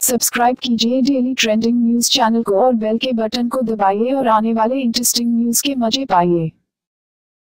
Subscribe कीजिए daily trending news channel को और बेल के बटन को दबाइए और आने वाले इंटरेस्टिंग न्यूज के मजे पाइए।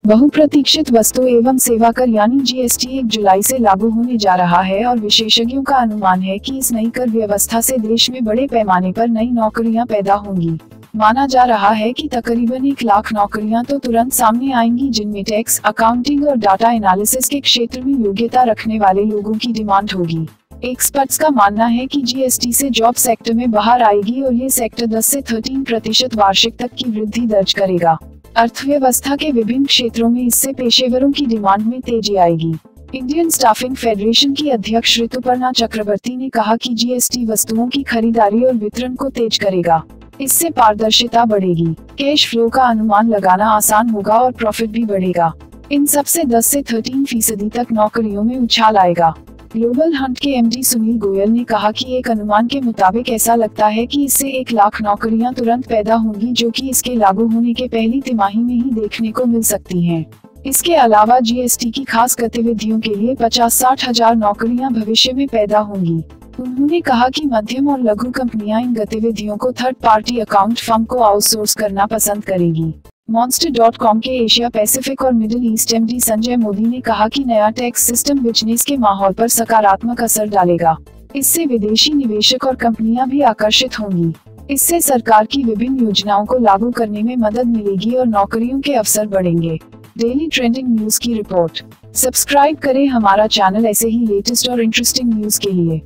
बहुप्रतीक्षित वस्तु एवं सेवा कर यानी जीएसटी 1 जुलाई से लागू होने जा रहा है और विशेषज्ञों का अनुमान है कि इस नई कर व्यवस्था से देश में बड़े पैमाने पर नई नौकरियां पैदा होंगी। माना जा रहा है कि तकरीबन 1 लाख नौकरियां तो तुरंत सामने आएंगी, जिनमें टैक्स, अकाउंटिंग और डाटा एनालिसिस के क्षेत्र में योग्यता रखने वाले लोगों की डिमांड होगी। एक्सपर्ट्स का मानना है कि जीएसटी से जॉब सेक्टर में बाहर आएगी और ये सेक्टर 10 से 13% वार्षिक तक की वृद्धि दर्ज करेगा। अर्थव्यवस्था के विभिन्न क्षेत्रों में इससे पेशेवरों की डिमांड में तेजी आएगी। इंडियन स्टाफिंग फेडरेशन की अध्यक्ष ऋतुपर्णा चक्रवर्ती ने कहा कि जीएसटी वस्तुओं की खरीदारी और वितरण को तेज करेगा। इससे पारदर्शिता बढ़ेगी, कैश फ्लो का अनुमान लगाना आसान होगा और प्रॉफिट भी बढ़ेगा। इन सब से 10 से 13% तक नौकरियों में उछाल आएगा। ग्लोबल हंट के एमडी सुनील गोयल ने कहा कि एक अनुमान के मुताबिक ऐसा लगता है कि इससे 1 लाख नौकरियां तुरंत पैदा होंगी, जो कि इसके लागू होने के पहली तिमाही में ही देखने को मिल सकती हैं। इसके अलावा जीएसटी की खास गतिविधियों के लिए 50-60 हजार नौकरियां भविष्य में पैदा होंगी। उन्होंने कहा कि मध्यम और लघु कंपनियां इन गतिविधियों को थर्ड पार्टी अकाउंट फर्म को आउटसोर्स करना पसंद करेगी। Monster.com के एशिया पैसिफिक और middle east MD Sanjay Modi ने कहा कि नया टैक्स सिस्टम बिजनेस के माहौल पर सकारात्मक असर डालेगा। इससे विदेशी निवेशक और कंपनियां भी आकर्षित होंगी। इससे सरकार की विभिन्न योजनाओं को लागू करने में मदद मिलेगी और नौकरियों के अवसर बढ़ेंगे। डेली ट्रेंडिंग न्यूज की रिपोर्ट। सब्सक्राइब करें हमारा चैनल ऐसे ही लेटेस्ट और इंटरेस्टिंग न्यूज के लिए।